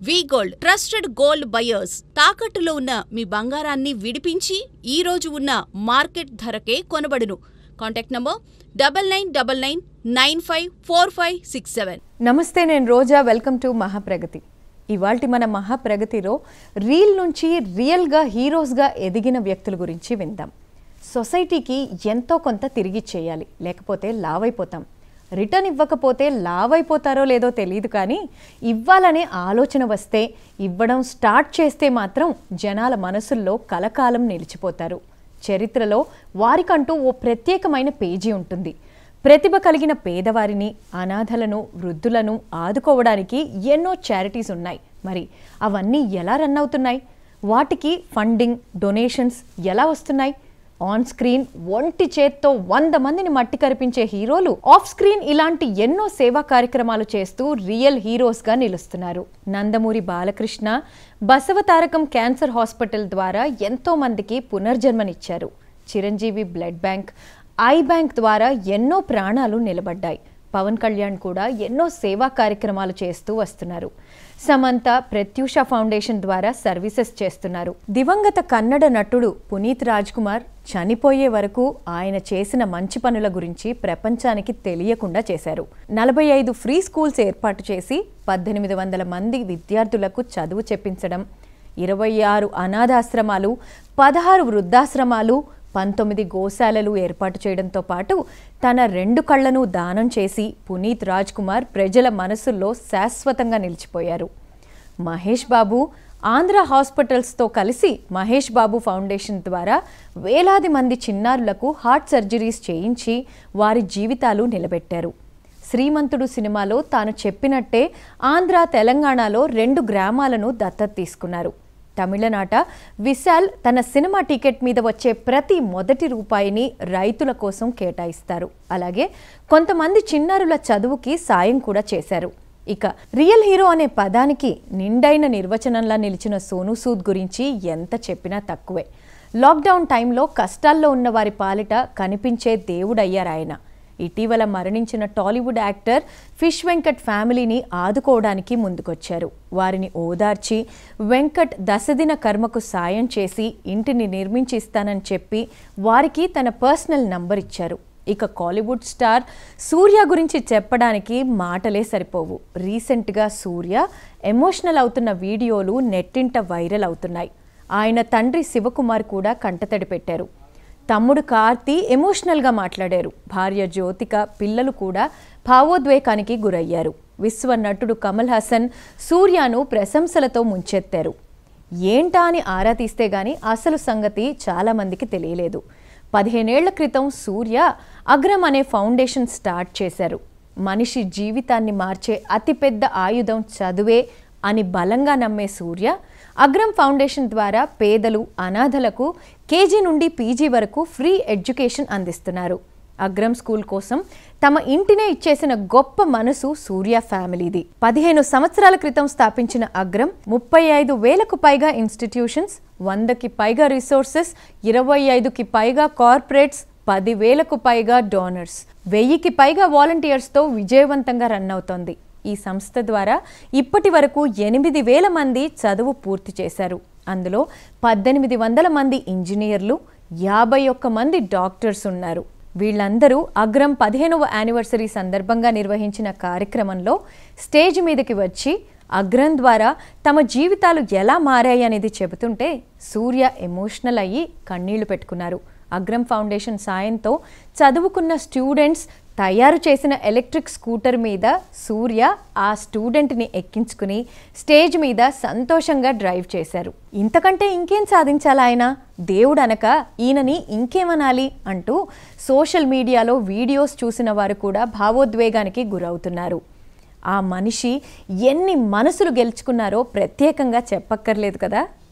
వి gold trusted gold buyers తాకట్టులో ఉన్న మీ బంగారాన్ని విడిపించి ఈ రోజు ఉన్న మార్కెట్ ధరకే కొనబడును. Contact number 9999954567. నమస్తే, నేను రోజా. Welcome to మహాప్రగతి. ఇవాల్టి మన మహాప్రగతిలో రీల్ నుంచి రియల్గా హీరోస్గా ఎదిగిన వ్యక్తుల గురించి విందాం. సొసైటీకి ఎంతో కొంత తిరిగి చేయాలి, లేకపోతే లావైపోతాం. రిటర్న్ ఇవ్వకపోతే లావైపోతారో లేదో తెలియదు, కానీ ఇవ్వాలనే ఆలోచన వస్తే, ఇవ్వడం స్టార్ట్ చేస్తే మాత్రం జనాల మనసుల్లో కలకాలం నిలిచిపోతారు. చరిత్రలో వారికంటూ ఓ ప్రత్యేకమైన పేజీ ఉంటుంది. ప్రతిభ కలిగిన పేదవారిని, అనాథలను, వృద్ధులను ఆదుకోవడానికి ఎన్నో చారిటీస్ ఉన్నాయి. మరి అవన్నీ ఎలా రన్ అవుతున్నాయి? వాటికి ఫండింగ్, డొనేషన్స్ ఎలా వస్తున్నాయి? ఆన్ స్క్రీన్ ఒంటి చేత్తో 100 మందిని మట్టి కరిపించే హీరోలు ఆఫ్ స్క్రీన్ ఇలాంటి ఎన్నో సేవా కార్యక్రమాలు చేస్తూ రియల్ హీరోస్గా నిలుస్తున్నారు. నందమూరి బాలకృష్ణ బసవతారకం క్యాన్సర్ హాస్పిటల్ ద్వారా ఎంతో మందికి పునర్జన్మనిచ్చారు. Chiranjeevi blood bank, eye bank ద్వారా ఎన్నో ప్రాణాలు నిలబడ్డాయి. పవన్ కళ్యాణ్ కూడా ఎన్నో సేవా కార్యక్రమాలు చేస్తూ వస్తున్నారు. సమంత ప్రత్యూష ఫౌండేషన్ ద్వారా సర్వీసెస్ చేస్తున్నారు. దివంగత కన్నడ నటుడు పునీత్ రాజ్ కుమార్ చనిపోయే వరకు ఆయన చేసిన మంచి పనుల గురించి ప్రపంచానికి తెలియకుండా చేశారు. 45 ఫ్రీ స్కూల్స్ ఏర్పాటు చేసి 1800 మంది విద్యార్థులకు చదువు చెప్పించడం, 26 అనాథాశ్రమాలు, 16 వృద్ధాశ్రమాలు, 19 గోశాలలు ఏర్పాటు చేయడంతో పాటు తన 2 కళ్లను దానం చేసి పునీత్ రాజ్ కుమార్ ప్రజల మనసుల్లో శాశ్వతంగా నిలిచిపోయారు. మహేష్ బాబు ఆంధ్ర హాస్పిటల్స్తో కలిసి మహేష్ బాబు ఫౌండేషన్ ద్వారా వేలాది మంది చిన్నారులకు హార్ట్ సర్జరీస్ చేయించి వారి జీవితాలు నిలబెట్టారు. శ్రీమంతుడు సినిమాలో తాను చెప్పినట్టే ఆంధ్ర, తెలంగాణలో 2 గ్రామాలను దత్తత తీసుకున్నారు. తమిళనాట విశాల్ తన సినిమా టికెట్ మీద వచ్చే ప్రతి మొదటి రూపాయిని రైతుల కోసం కేటాయిస్తారు. అలాగే కొంతమంది చిన్నారుల చదువుకి సాయం కూడా చేశారు. ఇక రియల్ హీరో అనే పదానికి నిండైన నిర్వచనంలా నిలిచిన సోనూ సూద్ గురించి ఎంత చెప్పినా తక్కువే. లాక్డౌన్ టైంలో కష్టాల్లో ఉన్న వారి పాలిట కనిపించే దేవుడయ్యారాయన. ఇటీవల మరణించిన టాలీవుడ్ యాక్టర్ ఫిష్ వెంకట్ ఫ్యామిలీని ఆదుకోవడానికి ముందుకొచ్చారు. వారిని ఓదార్చి వెంకట్ దశదిన కర్మకు సాయం చేసి ఇంటిని నిర్మించిస్తానని చెప్పి వారికి తన పర్సనల్ నంబర్ ఇచ్చారు. ఇక కాలీవుడ్ స్టార్ సూర్య గురించి చెప్పడానికి మాటలే సరిపోవు. రీసెంట్గా సూర్య ఎమోషనల్ అవుతున్న వీడియోలు నెట్టింట వైరల్ అవుతున్నాయి. ఆయన తండ్రి శివకుమార్ కూడా కంటతడి పెట్టారు. తమ్ముడు కార్తీ ఎమోషనల్గా మాట్లాడారు. భార్య జ్యోతిక, పిల్లలు కూడా భావోద్వేగానికి గురయ్యారు. విశ్వ నటుడు కమల్ హాసన్ సూర్యను ప్రశంసలతో ముంచెత్తారు. ఏంటా అని ఆరా తీస్తే గానీ అసలు సంగతి చాలామందికి తెలియలేదు. 15 ఏళ్ల క్రితం సూర్య అగ్రం అనే ఫౌండేషన్ స్టార్ట్ చేశారు. మనిషి జీవితాన్ని మార్చే అతిపెద్ద ఆయుధం చదువే అని బలంగా నమ్మే సూర్య అగ్రం ఫౌండేషన్ ద్వారా పేదలు, అనాథలకు కేజీ నుండి పీజీ వరకు ఫ్రీ ఎడ్యుకేషన్ అందిస్తున్నారు. అగ్రం స్కూల్ కోసం తమ ఇంటినే ఇచ్చేసిన గొప్ప మనసు సూర్య ఫ్యామిలీది. 15 సంవత్సరాల క్రితం స్థాపించిన అగ్రం 35,000కు పైగా ఇన్స్టిట్యూషన్స్, 100కి పైగా రిసోర్సెస్, 25కి పైగా కార్పొరేట్స్, 10,000కు పైగా డోనర్స్, 1000కి పైగా వాలంటీర్స్తో విజయవంతంగా రన్ అవుతోంది. ఈ సంస్థ ద్వారా ఇప్పటి వరకు 8,000 మంది చదువు పూర్తి చేశారు. అందులో 1,800 మంది ఇంజనీర్లు, 51 మంది డాక్టర్స్ ఉన్నారు. వీళ్ళందరూ అగ్రం 15వ యానివర్సరీ సందర్భంగా నిర్వహించిన కార్యక్రమంలో స్టేజ్ మీదకి వచ్చి అగ్రం ద్వారా తమ జీవితాలు ఎలా మారాయి అనేది చెబుతుంటే సూర్య ఎమోషనల్ అయ్యి కన్నీళ్లు పెట్టుకున్నారు. అగ్రం ఫౌండేషన్ సాయంతో చదువుకున్న స్టూడెంట్స్ తయారు చేసిన ఎలక్ట్రిక్ స్కూటర్ మీద సూర్య ఆ స్టూడెంట్ని ఎక్కించుకుని స్టేజ్ మీద సంతోషంగా డ్రైవ్ చేశారు. ఇంతకంటే ఇంకేం సాధించాలా ఆయన? దేవుడు అనక ఈయనని ఇంకేమనాలి అంటూ సోషల్ మీడియాలో వీడియోస్ చూసిన వారు కూడా భావోద్వేగానికి గురవుతున్నారు. ఆ మనిషి ఎన్ని మనసులు గెలుచుకున్నారో ప్రత్యేకంగా చెప్పక్కర్లేదు కదా.